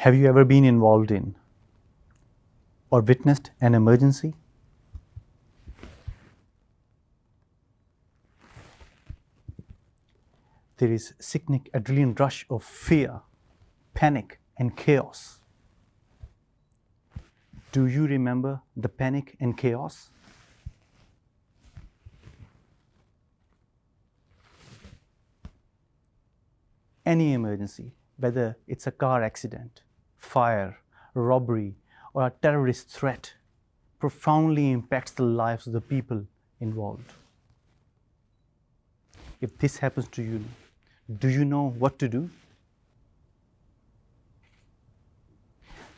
Have you ever been involved in or witnessed an emergency? There is sickening adrenaline rush of fear, panic, and chaos. Do you remember the panic and chaos? Any emergency, whether it's a car accident, fire, robbery, or a terrorist threat, profoundly impacts the lives of the people involved. If this happens to you, do you know what to do?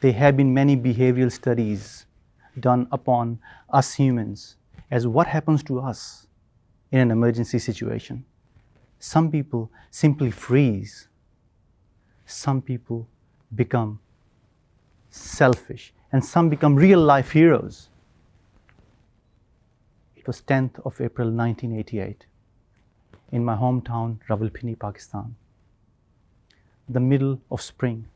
There have been many behavioral studies done upon us humans as what happens to us in an emergency situation. Some people simply freeze. Some people become selfish, and some become real-life heroes. It was 10th of April 1988 in my hometown, Rawalpindi, Pakistan, the middle of spring.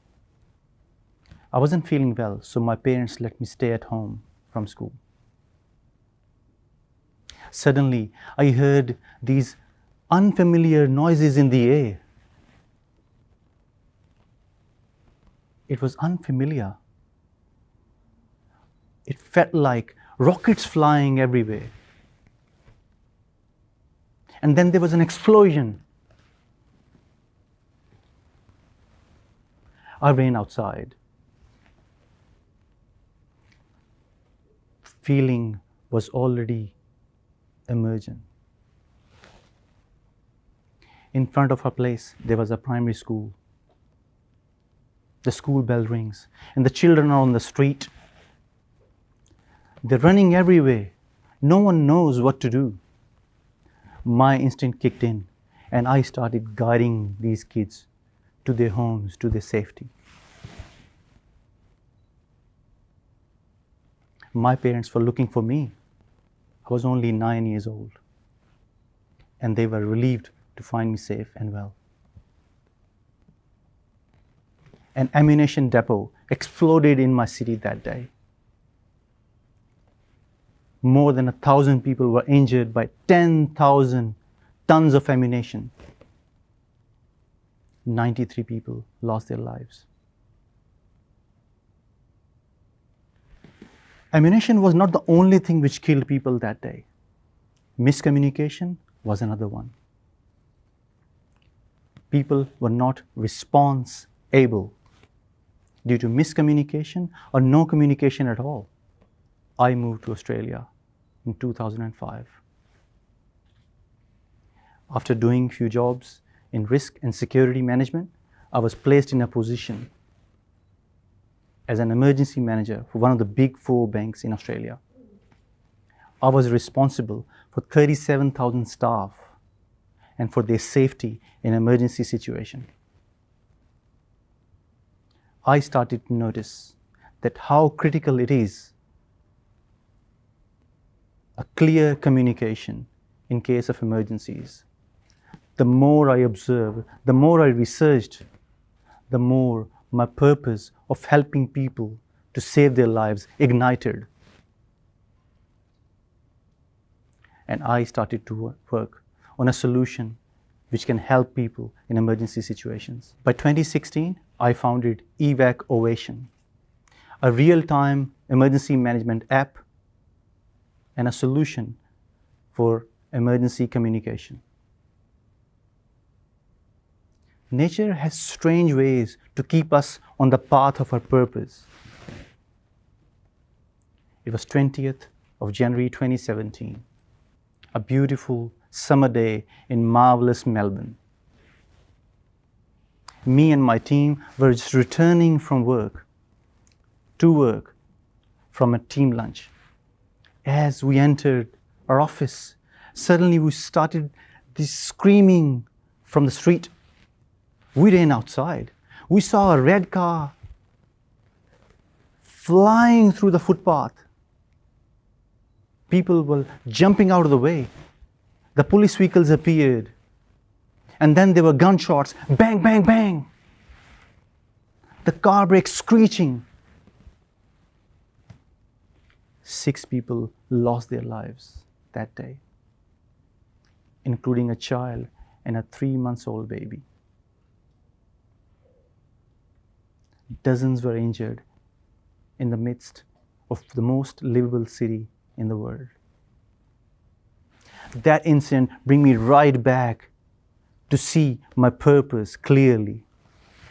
I wasn't feeling well, so my parents let me stay at home from school. Suddenly, I heard these unfamiliar noises in the air. It was unfamiliar. It felt like rockets flying everywhere. And then there was an explosion. I ran outside. Feeling was already emergent. In front of our place, there was a primary school. The school bell rings, and the children are on the street. They're running everywhere. No one knows what to do. My instinct kicked in, and I started guiding these kids to their homes, to their safety. My parents were looking for me. I was only 9 years old, and they were relieved to find me safe and well. An ammunition depot exploded in my city that day. More than 1,000 people were injured by 10,000 tons of ammunition. 93 people lost their lives. Ammunition was not the only thing which killed people that day. Miscommunication was another one. People were not response able due to miscommunication or no communication at all. I moved to Australia in 2005. After doing few jobs in risk and security management, I was placed in a position as an emergency manager for one of the big 4 banks in Australia. I was responsible for 37,000 staff and for their safety in emergency situation. I started to notice that how critical it is a clear communication in case of emergencies. The more I observed, the more I researched, the more my purpose of helping people to save their lives ignited. And I started to work on a solution which can help people in emergency situations. By 2016, I founded Evac Ovation, a real-time emergency management app and a solution for emergency communication. Nature has strange ways to keep us on the path of our purpose. It was 20th of January 2017, a beautiful summer day in marvelous Melbourne. Me and my team were just returning from work from a team lunch. As we entered our office, suddenly we started this screaming from the street. We ran outside. We saw a red car flying through the footpath. People were jumping out of the way. The police vehicles appeared. And then there were gunshots, bang, bang, bang. the car brakes screeching. 6 people lost their lives that day, including a child and a 3-month-old baby. Dozens were injured in the midst of the most livable city in the world. That incident brings me right back to see my purpose clearly,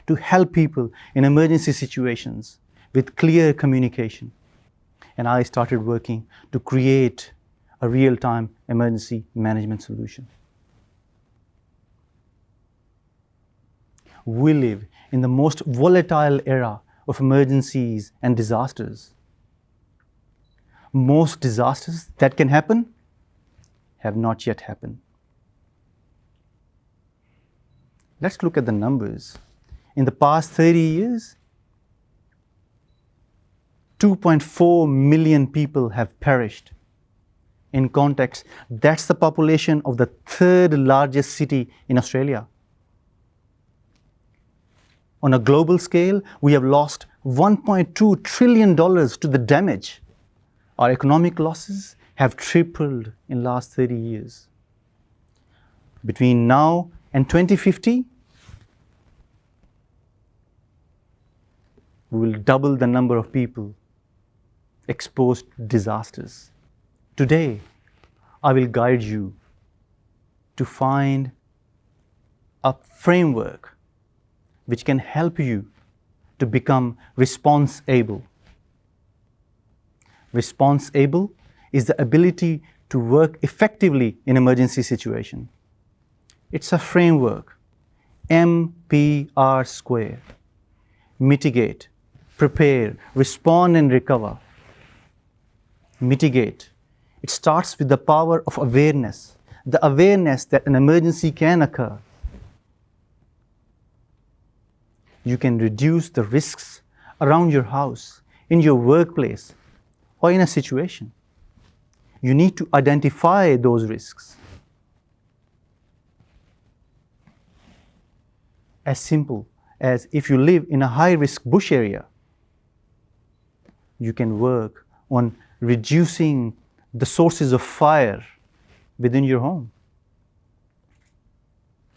to help people in emergency situations with clear communication. And I started working to create a real-time emergency management solution. We live in the most volatile era of emergencies and disasters. Most disasters that can happen have not yet happened. Let's look at the numbers. In the past 30 years, 2.4 million people have perished. In context, that's the population of the 3rd largest city in Australia. On a global scale, we have lost $1.2 trillion to the damage. Our economic losses have tripled in the last 30 years. Between now and 2050, we will double the number of people exposed to disasters. Today, I will guide you to find a framework which can help you to become response-able. Response-able is the ability to work effectively in emergency situation. It's a framework, MPR square. Mitigate, prepare, respond and recover. Mitigate. It starts with the power of awareness, the awareness that an emergency can occur. You can reduce the risks around your house, in your workplace, or in a situation. You need to identify those risks. As simple as if you live in a high-risk bush area, you can work on reducing the sources of fire within your home,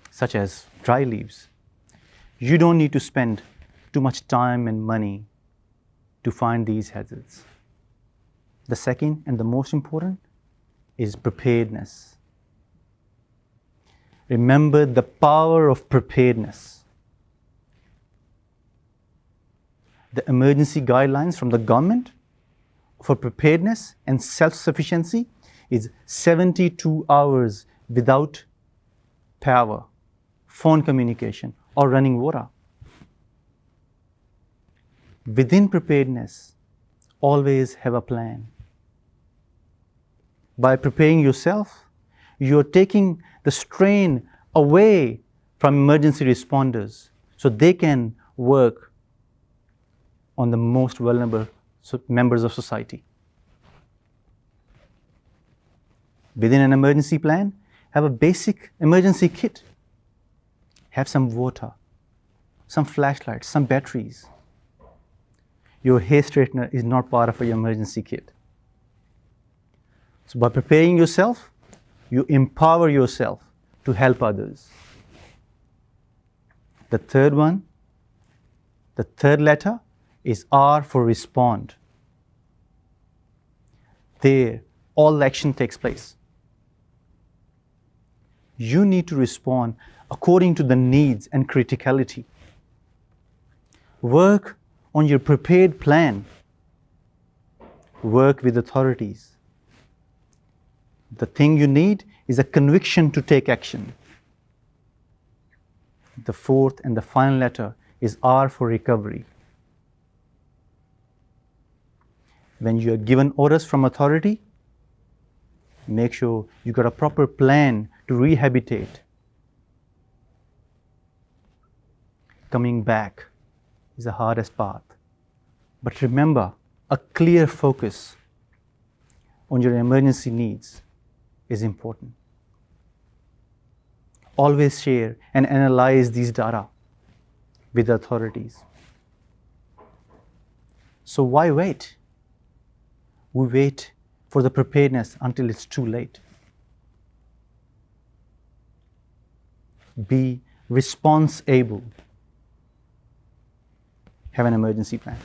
such as dry leaves. You don't need to spend too much time and money to find these hazards. The second and the most important is preparedness. Remember the power of preparedness. The emergency guidelines from the government for preparedness and self-sufficiency is 72 hours without power, phone communication, or running water. Within preparedness, always have a plan. By preparing yourself, you're taking the strain away from emergency responders so they can work on the most vulnerable members of society. Within an emergency plan, have a basic emergency kit. Have some water, some flashlights, some batteries. Your hair straightener is not part of your emergency kit. So by preparing yourself, you empower yourself to help others. The third one, the third letter is R for respond. There, all action takes place. You need to respond according to the needs and criticality. Work on your prepared plan. Work with authorities. The thing you need is a conviction to take action. The fourth and the final letter is R for recovery. When you are given orders from authority, make sure you got a proper plan to rehabilitate. Coming back is the hardest part. But remember, a clear focus on your emergency needs is important. Always share and analyze these data with the authorities. So why wait? We wait for the preparedness until it's too late. Be response able. Have an emergency plan.